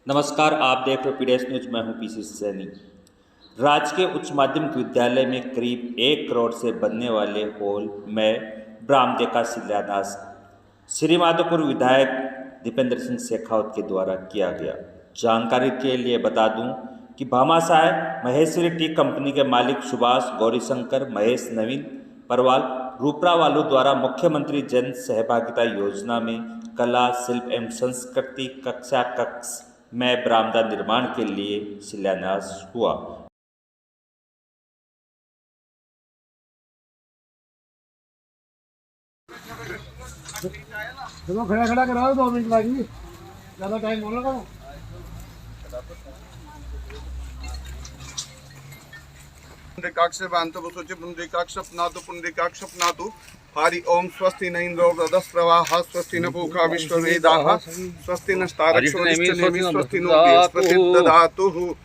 नमस्कार, आप देख रहे हो पीडीएस न्यूज। मैं हूं पीसी सैनी। राजकीय उच्च माध्यमिक विद्यालय में करीब 1 करोड़ से बनने वाले हॉल में बरामदे का शिलान्यास श्री माधोपुर विधायक दीपेंद्र सिंह शेखावत के द्वारा किया गया। जानकारी के लिए बता दूं कि भामाशाह महेश्वरी टी कंपनी के मालिक सुभाष गौरीशंकर महेश नवीन परवाल रूपरावालू द्वारा मुख्यमंत्री जन सहभागिता योजना में कला शिल्प एवं संस्कृति कक्षा कक्ष में बरामदा निर्माण के लिए शिलान्यास हुआ। चलो खड़ा खड़ा कराओ, 2 मिनट लगेंगे, ज़्यादा टाइम बोल रहा हूँ। पुंडरीकाक्ष बांधवसुच पुंडरीकाक्ष अपनातु पुंडरीकाक्ष अपनातु हरि ओम स्वस्ति न इंद्रो वृद्धः प्रवाहः स्वस्ति न पूषा विश्ववेदाः स्वस्ति नस्तारक्षोरिष्टनेमिः स्वस्ति नो बृहस्पतिः ददातु।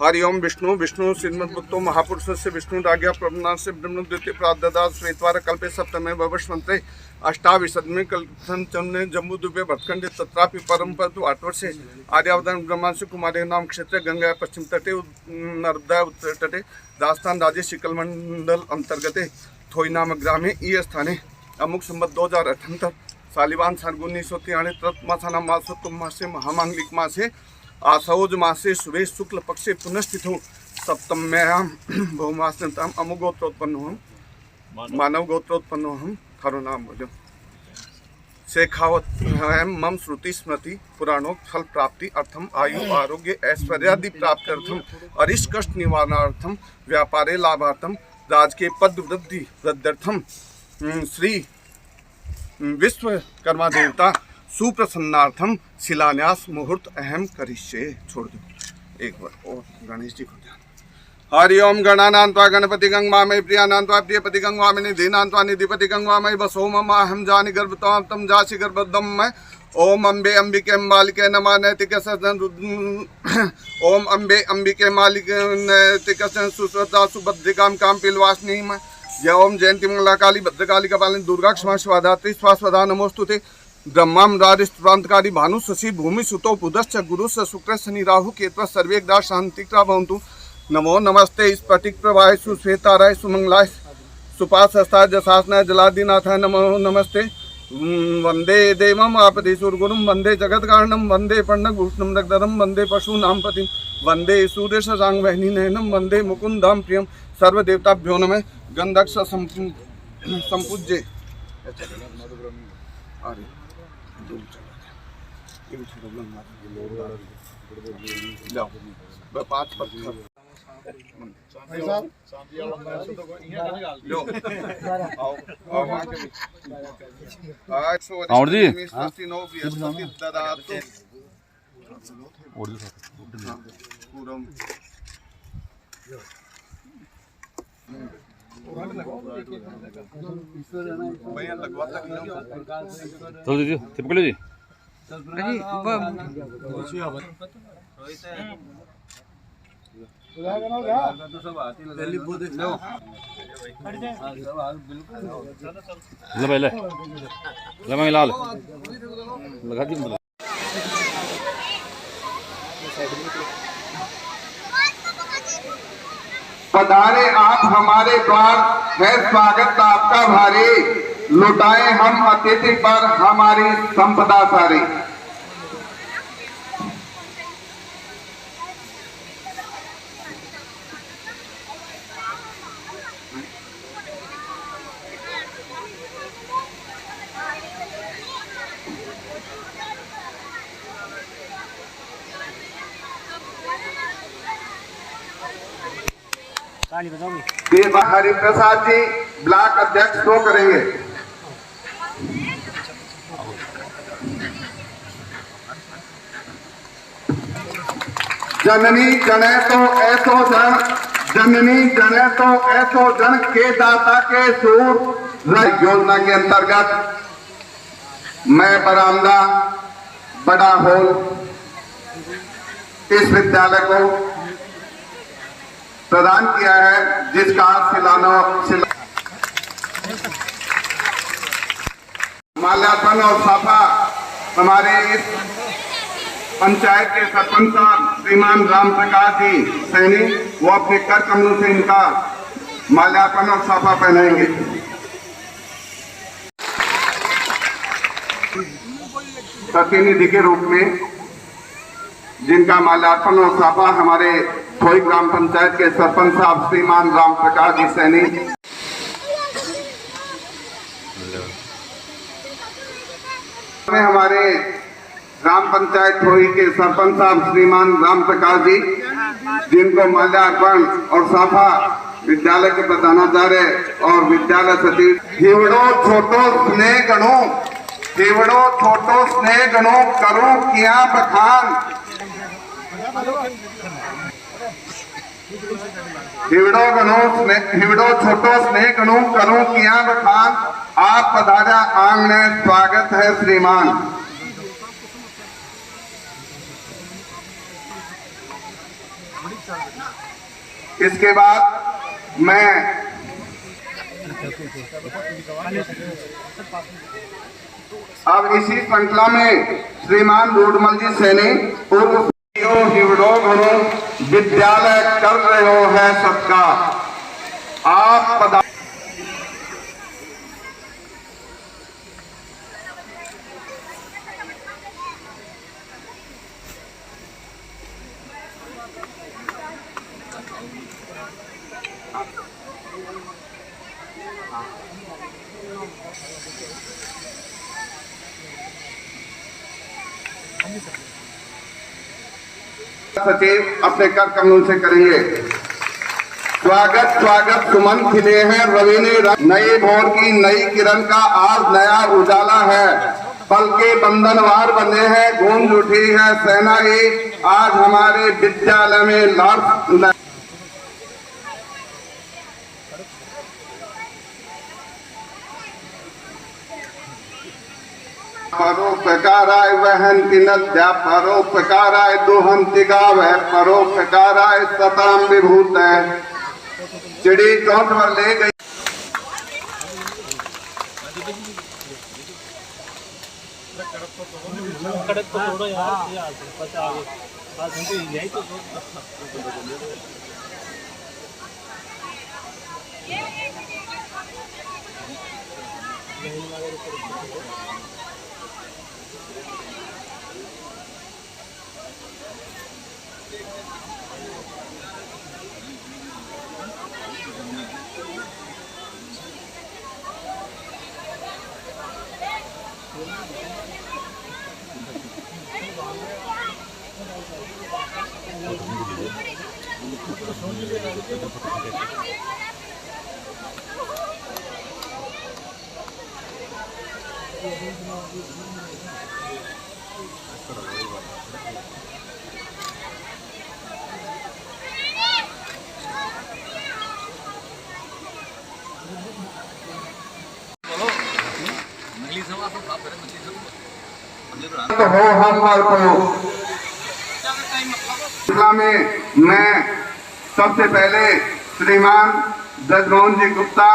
हरि ओम विष्णु विष्णु श्रीमद्भक्तो महापुरुषस्य विष्णु राज्ञा प्रभुनास्य ब्रह्म द्वितीय प्राददात श्वेतवार कल्पे सप्तमे भवष्मन्ते अष्टाविशदमे कल्पने जम्बूद्वीपे भटखंडे तत्रापि परम पद 8 वर्षे आर्यावतारण ब्रह्मांश कुमारे नाम क्षेत्र गंगा पश्चिम तटे नर्मदा उत्तर तटे राजस्थान राज्य शिकल मंडल अंतर्गते थोई नाम ग्रामे ई स्थाने अमुक संबत 2078 सालिवान सर्ग 1993 तत्मासाना मासो तुम मासे महामांगलिक मासे आसौज मासे सुबह शुक्ल पक्षे पुनस्थितो सप्तम्याम भौमास्ताम अमुगोत्रोत्पन्नो मानव गोत्रोत्पन्नो हम खरो नाम भजो शेखावत मम श्रुति स्मृति पुराणों फल प्राप्ति अर्थम आयु आरोग्य ऐश्वर्यादि प्राप्ति अर्थम अरिष्ट कष्ट निवारणार्थम व्यापारे लाभार्थम राजकीय पद वृद्धि वृद्ध्यर्थम श्री विश्वकर्मा देवता सुप्रसन्नार्थम शिलान्यास मुहूर्त अहम करिष्ये। छोड़ दो एक बार और गणेश जी को ध्यान। हरि ओम गणानान्त्वा गणपति गंगवामय प्रियानान्त्वा प्रियपति गंगवामि निधिनान्त्वा निधिपति गंगवामय बसो मम अहम जानि गर्भतां तम जासि गर्भदम मैं ओम अम्बे अंबिके मालिके नमः नैतिक सदन ओम अम्बे अंबिके मालिके नैतिक सुश्रद्धा सुभद्रिकां काम पिलवासनी मैं जय ओम जयंती मंगला काली भद्रकाली कपालिनी दुर्गा क्षमा स्वाधात्री स्वास्वधा नमोस्तुते ब्रह्मां राजस्त्रांतकारी भानु शशि भूमि सुतो बुधश्च गुरुश्च शुक्र शनि राहु केतु सर्वेग्दा शांतिक्रा भवन्तु। नमो नमस्ते स्फटिक प्रभाय सुश्वेताराय सुमंगलाय सुपासस्ता जसासनाय जलादिनाथाय नमो नमस्ते। वंदे देवम आपदे सुरगुरुम वंदे जगत्कारणम वंदे पर्णभूषणम रक्तरम वंदे पशूनां पतिं वंदे सूर्यशशांक वहनी नयनम वंदे मुकुंदां प्रियम सर्वदेवताभ्यो नमः। गंधक्ष संपूज्ये पाँच पत्थर जी लाल लगा दी पधारे आप हमारे द्वार है स्वागत आपका भारी लुटाए हम अतिथि पर हमारी संपदा सारी। हरि प्रसाद जी ब्लॉक अध्यक्ष शो करेंगे। जननी जने तो ऐसो जन जननी जने तो ऐसो जन के दाता के सूर योजना के अंतर्गत मैं बरामदा बड़ा हॉल इस विद्यालय को प्रदान किया है, जिसका माल्यार्पण और साफा हमारे इस पंचायत के सरपंच साहब श्रीमान राम प्रकाश जी सैनी, वो अपने कर कमलों से इनका माल्यार्पण और साफा पहनाएंगे। प्रतिनिधि के रूप में जिनका माल्यार्पण और साफा हमारे थोई ग्राम पंचायत के सरपंच साहब श्रीमान राम प्रकाश जी सैनी, हमारे ग्राम पंचायत थोई के सरपंच साहब श्रीमान राम प्रकाश जी, जिनको माल्यार्पण और साफा विद्यालय के प्रधानाचार्य और विद्यालय सचिव। हिवड़ो छोटो स्नेह गणो, हिवड़ो छोटो स्नेह गणो करो किया बखान, हिवड़ो छोटो स्नेह गणो करो किया बखान। आप पधारा आंगने, स्वागत है श्रीमान। इसके बाद मैं अब इसी श्रृंखला में श्रीमान रूडमल जी सैनी, पूर्व हिवड़ो गणो विद्यालय कर रहे हो है सबका। आप पधार सचिव अपने कर कमलों से करेंगे। स्वागत स्वागत सुमन खिले हैं रवीने रंग, नई भोर की नई किरण का आज नया उजाला है। पल के बंधनवार बने हैं, गूंज उठी है सेनाई, आज हमारे विद्यालय में लाभ। परोपकाराय वहन किनद्या, परोपकाराय दोहन तिगावै, परोपकाराय सताम विभूत है। चिड़ी चौंठ पर ले गई। तो हो हम और में मैं सबसे पहले श्रीमान ब्रजमोहन जी गुप्ता,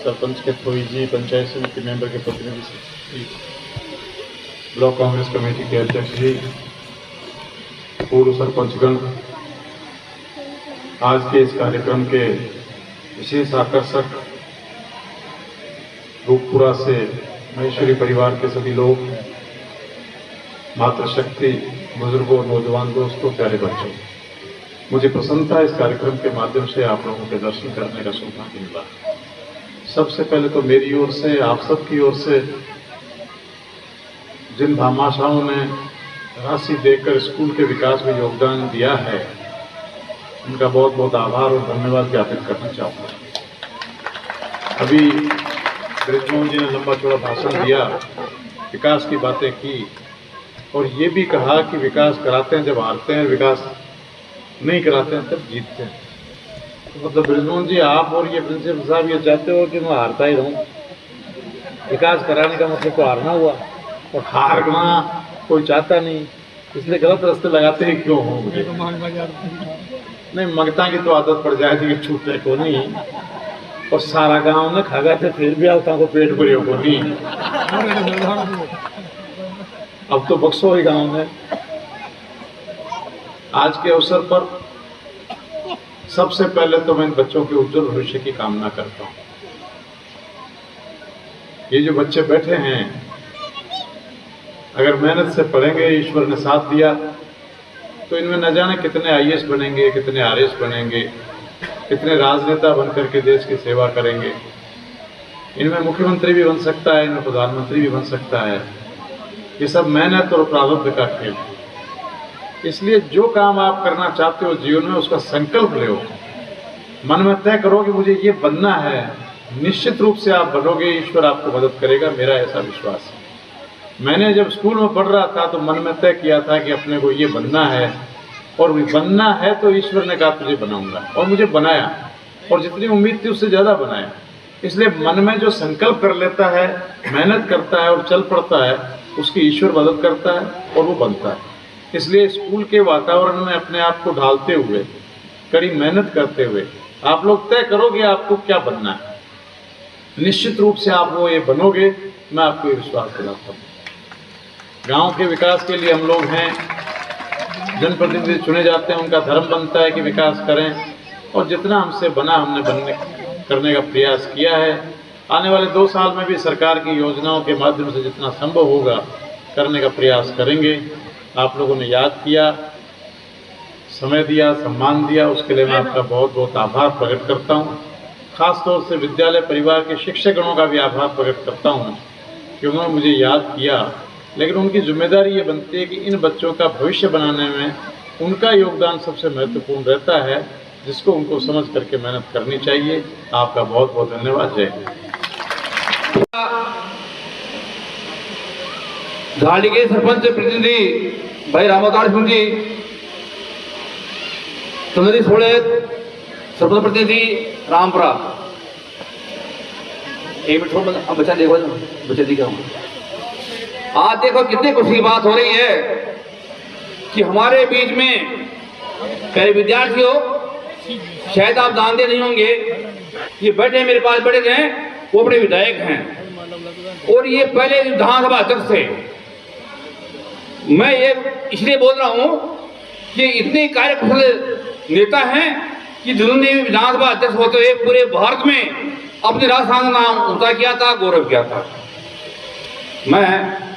सरपंच के थोई जी, पंचायत समिति मेंबर के प्रतिनिधि, ब्लॉक कांग्रेस कमेटी के अध्यक्ष जी, पूर्व सरपंचगण, आज के इस कार्यक्रम के विशेष आकर्षक रूपपुरा से महेश्वरी परिवार के सभी लोग, मातृशक्ति, बुजुर्गों, नौजवान दोस्तों, प्यारे बच्चों, मुझे प्रसन्नता इस कार्यक्रम के माध्यम से आप लोगों के दर्शन करने का सौभाग्य मिला। सबसे पहले तो मेरी ओर से, आप सबकी ओर से, जिन भामाशाहों ने राशि देकर स्कूल के विकास में योगदान दिया है, उनका बहुत बहुत आभार और धन्यवाद ज्ञापित करना चाहूँगा। अभी ब्रजमोहन जी ने लंबा चौड़ा भाषण दिया, विकास की बातें की और ये भी कहा कि विकास कराते हैं जब हारते हैं, विकास नहीं कराते हैं तब जीतते हैं। तो मतलब ब्रजमोहन जी, आप और ये प्रिंसिपल साहब ये चाहते हो कि मैं हारता ही रहूं? विकास कराने का मतलब तो हारना हुआ, और हारना कोई चाहता नहीं, इसलिए गलत रास्ते लगाते ही क्यों हो? मुझे नहीं, मंगता की तो आदत पड़ जाएगी कि छूटने को नहीं, और सारा गांव ने खा गए थे फिर भी आता को पेट भरे को नहीं। अब तो बक्सोई गांव में आज के अवसर पर सबसे पहले तो मैं इन बच्चों के उज्जवल भविष्य की कामना करता हूं। ये जो बच्चे बैठे हैं, अगर मेहनत से पढ़ेंगे, ईश्वर ने साथ दिया, तो इनमें न जाने कितने आईएएस बनेंगे, कितने आरएएस बनेंगे, कितने राजनेता बनकर के देश की सेवा करेंगे। इनमें मुख्यमंत्री भी बन सकता है, इनमें प्रधानमंत्री भी बन सकता है। ये सब मेहनत और प्रारब्ध का खेल है। इसलिए जो काम आप करना चाहते हो जीवन में, उसका संकल्प ले, मन में तय करो कि मुझे ये बनना है। निश्चित रूप से आप बनोगे, ईश्वर आपको मदद करेगा, मेरा ऐसा विश्वास है। मैंने जब स्कूल में पढ़ रहा था तो मन में तय किया था कि अपने को ये बनना है, और बनना है तो ईश्वर ने कहा तुझे बनाऊंगा, और मुझे बनाया, और जितनी उम्मीद थी उससे ज़्यादा बनाया। इसलिए मन में जो संकल्प कर लेता है, मेहनत करता है और चल पड़ता है, उसकी ईश्वर मदद करता है और वो बनता है। इसलिए स्कूल के वातावरण में अपने आप को ढालते हुए, कड़ी मेहनत करते हुए आप लोग तय करोगे आपको क्या बनना है। निश्चित रूप से आप वो ये बनोगे, मैं आपको ये विश्वास दिलाता हूँ। गांव के विकास के लिए हम लोग हैं, जनप्रतिनिधि चुने जाते हैं, उनका धर्म बनता है कि विकास करें, और जितना हमसे बना हमने करने का प्रयास किया है। आने वाले 2 साल में भी सरकार की योजनाओं के माध्यम से जितना संभव होगा करने का प्रयास करेंगे। आप लोगों ने याद किया, समय दिया, सम्मान दिया, उसके लिए मैं आपका बहुत बहुत आभार प्रकट करता हूँ। खास तौर से विद्यालय परिवार के शिक्षकगणों का भी आभार प्रकट करता हूँ कि उन्होंने मुझे याद किया। लेकिन उनकी जिम्मेदारी ये बनती है कि इन बच्चों का भविष्य बनाने में उनका योगदान सबसे महत्वपूर्ण रहता है, जिसको उनको समझ करके मेहनत करनी चाहिए। आपका बहुत बहुत धन्यवाद। जय हिंद। घाटी के सरपंच प्रतिनिधि भाई रामाकांत सिंह जी, सुंदरी सोड़े सरपंच प्रतिनिधि रामपुरा। एक मिनट बच्चा देखो, बच्चा दिखा। आज देखो कितनी खुशी की बात हो रही है कि हमारे बीच में कई विद्यार्थी हो, शायद आप जानते नहीं होंगे, ये बैठे मेरे पास बैठे हैं, वो बड़े विधायक हैं, और ये पहले विधानसभा अध्यक्ष थे। मैं ये इसलिए बोल रहा हूं कि इतने कार्यकुशल नेता हैं कि जिन्होंने विधानसभा अध्यक्ष होते हुए पूरे भारत में अपने राजस्थान का नाम ऊंचा किया था, गौरव किया था। मैं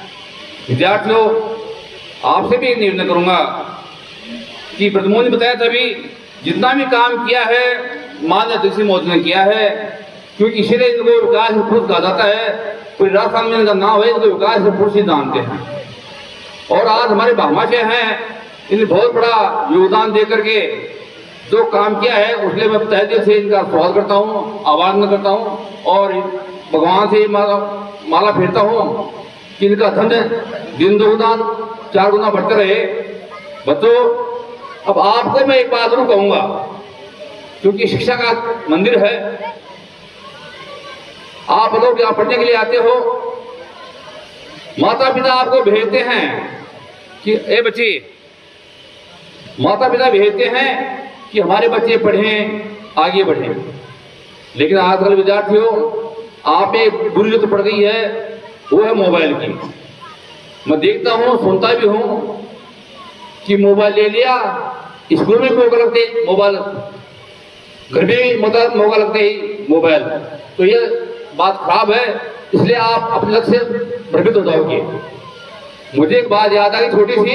विद्यार्थियों आपसे भी निवेदन करूंगा कि प्रधानमंत्री ने बताया तभी जितना भी काम किया है माननीय अध्यक्ष मोदी ने किया है, क्योंकि इसीलिए इनको विकास पुरुष कहा जाता है। कोई राजस्थान में इनका नाम है तो विकास पुरुष ही जानते हैं। और आज हमारे भामाशय हैं, इन्हें बहुत बड़ा योगदान दे करके जो काम किया है, उसके मैं तहे दिल से इनका स्वागत करता हूँ, आभार करता हूँ, और भगवान से माला फेरता हूँ कि इनका धन दिन दोगुना 4 गुना बढ़ते रहे। बच्चों, अब आपको मैं एक बात जरूर कहूँगा, क्योंकि शिक्षा का मंदिर है, आप लोग यहाँ पढ़ने के लिए आते हो, माता पिता आपको भेजते हैं कि ए बच्चे, माता पिता भेजते हैं कि हमारे बच्चे पढ़ें, आगे बढ़ें। लेकिन आजकल विद्यार्थियों, आप एक बुरी लत पड़ गई है, वो है मोबाइल की। मैं देखता हूँ, सुनता भी हूँ कि मोबाइल ले लिया, स्कूल में मौका लगते मोबाइल, घर में भी मौका लगते ही मोबाइल। तो ये बात खराब है, इसलिए आप अपने लक्ष्य से भ्रमित हो जाओगे। मुझे एक बात याद आ गई छोटी सी,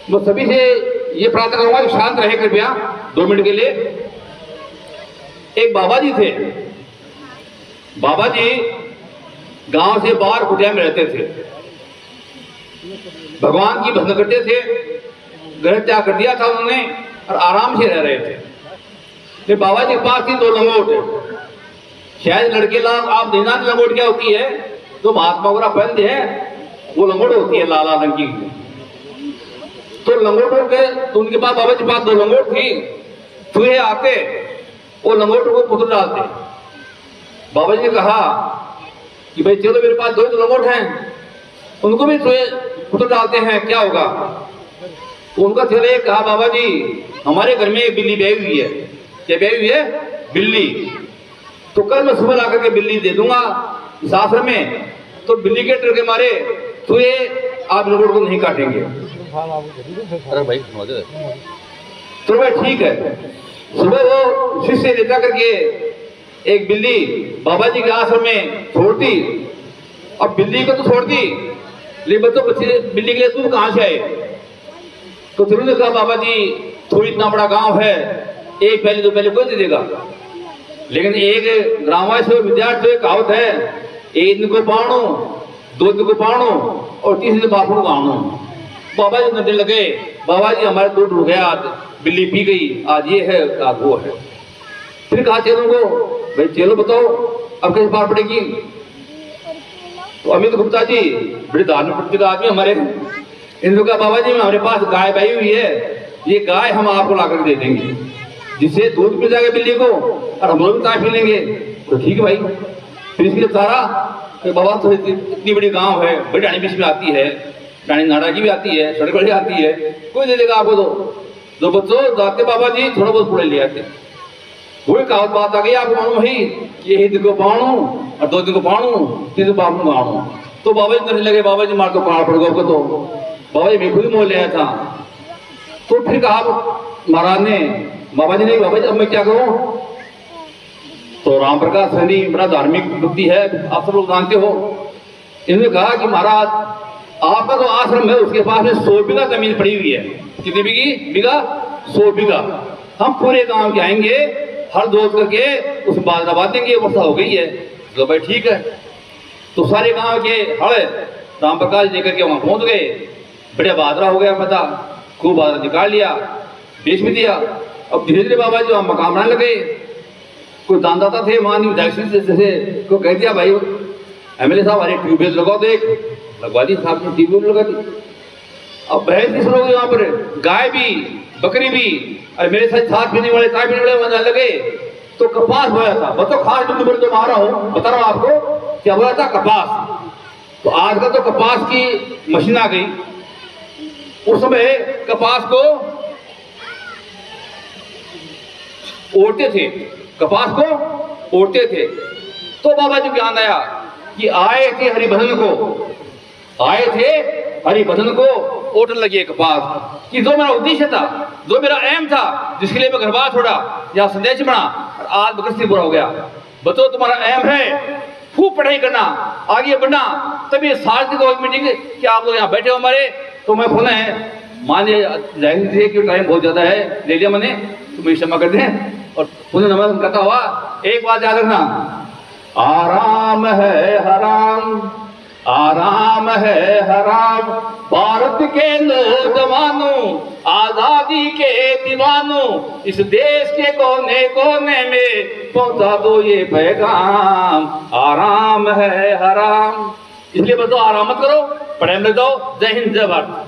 मैं सभी से ये प्रार्थना करूंगा कि शांत रहे कृपया 2 मिनट के लिए। एक बाबा जी थे, बाबा जी गांव से बाहर कुटिया में रहते थे, भगवान की भजन करते थे, घर त्याग कर दिया था उन्होंने और आराम से रह रहे थे। फिर बाबा जी के पास थी 2 लंगोट, शायद लड़के लोग आप नहीं जानते लंगोट क्या होती है, तो महात्मा वगैरह पहनते हैं, वो लंगोट होती है लाल रंग की। तो लंगोटों के, तो उनके पास बाबा जी के पास 2 लंगोट थी। चूहे आते, वो लंगोटों को पुत्र डालते। बाबा जी ने कहा कि भाई चलो मेरे पास 2 लंगोट हैं, उनको भी चूहे पुत्र डालते हैं, क्या होगा? तो उनका चले कहा बाबा जी हमारे घर में एक बिल्ली ब्याही हुई है। क्या ब्याही हुई है? बिल्ली। तो कल मैं सुबह लाकर के बिल्ली दे दूंगा इस आश्रम में। तो बिल्ली के डर के मारे चूहे आप रोड को नहीं काटेंगे। अरे भाई तो भाई ठीक है। सुबह वो शिष्य लेटा करके एक बिल्ली बाबा जी के आश्रम में छोड़ती। अब बिल्ली को तो छोड़ती, लेकिन बच्चों बच्चे बिल्ली के लिए तुम कहाँ से आए? तो ध्रुव ने कहा बाबा जी थोड़ी इतना बड़ा गांव है, एक पहले तो पहले कोई दे देगा, लेकिन एक ग्रामवासी विद्यार्थी कहावत है, एक दिन को पाणो, दो दिन को पाणो और तीसरे दिन बापू को आनो। बाबा जी नजर लगे, बाबा जी हमारे दूध हो गया, आज बिल्ली पी गई, आज ये है आज वो है। फिर कहा चेलों को, भाई चलो बताओ अब कैसे पार पड़ेगी? तो अमित गुप्ता जी बड़े धार्मिक प्रति का आदमी हमारे, इनको कहा बाबा जी में हमारे पास गाय बाई हुई है, ये गाय हम आपको ला कर दे देंगे, जिससे दूध मिल जाएगा बिल्ली को और हम लोग भी चाय पी लेंगे। तो ठीक है भाई। फिर इसके लिए सारा बाबा तो इतनी बड़ी गांव है, बड़ी डाणी बीच में आती है, डाणी नाड़ा की भी आती है, सड़क बड़ी आती है, कोई दे देगा आपको। तो बच्चों जाते बाबा जी थोड़ा बहुत पुड़े ले आते। वही कहावत बात आ गई आपको मालूम वही, ये एक दिन को पाणू और दो दिन को पाणू, तीसरे बापू को आणू। तो बाबा जी करने लगे, बाबा जी मार तो पहाड़ पड़ गया आपको। तो बाबा जी मैं खुद मोल ले आया था। तो फिर कहा महाराज ने, बाबा जी ने, बाबा जी अब मैं क्या करूं? तो राम प्रकाश सैनी बड़ा धार्मिक व्यक्ति है, आप सब लोग जानते हो। इन्होंने कहा कि महाराज आपका तो आश्रम है, उसके पास में 100 बीघा जमीन पड़ी हुई है। कितनी बीघा? 100 बीघा। हम पूरे गांव के आएंगे, हर जोत करके उसमें बाजरा बांध देंगे, वर्षा हो गई है। तो भाई ठीक है। तो सारे गांव के हड़ राम प्रकाश लेकर के वहां पहुंच गए। बढ़िया बाजरा हो गया, पता खूब बाजरा निकाल लिया, बेच भी दिया। अब धीरे धीरे बाबा जी वहां मकान बनाने लगे। कोई दानदाता थे वहां विधायक को कह दिया, भाई एमएलए साहब अरे ट्यूबवेल लगाओ, तो एक लगवा दी साहब ने ट्यूबवेल लगा दी। अब भैंस भी शुरू हो गई वहां पर, गाय भी, बकरी भी, और मेरे साथ साथ पीने वाले, चाय पीने वाले वहां लगे। तो कपास बोया था, बताओ खास बिंदु पर जो मारा हो, बता रहा हूं आपको क्या बोया था, कपास। तो आज का तो कपास की मशीन आ गई, उस समय कपास को ओढ़ते थे, कपास को ओढ़ते थे। तो बाबा जी ध्यान आया कि आए थे हरिभजन को ओढ़ लगे कपास, कि जो मेरा उद्देश्य था, जो मेरा एम था, जिसके लिए मैं घरबार छोड़ा, या संदेश बना, और आज बकस्ती पूरा हो गया। बताओ तुम्हारा एम है खूब पढ़ाई करना, आगे बढ़ना, तभी साल की मीटिंग कि आप लोग यहाँ बैठे हो हमारे, तो मैं बोला है मान लीजिए कि टाइम बहुत ज्यादा है, ले लिया मैंने, तो मुझे क्षमा कर दें। और पुनः नमन करता हुआ एक बात याद रखना, आराम है हराम, आराम है हराम, भारत के नौजवानों, आजादी के दीवानों, इस देश के कोने कोने में पहुंचा दो ये पैगाम, आराम है हराम। इसलिए बताओ आराम मत करो, पढ़ाई में जाओ। जय हिंद, जय भारत।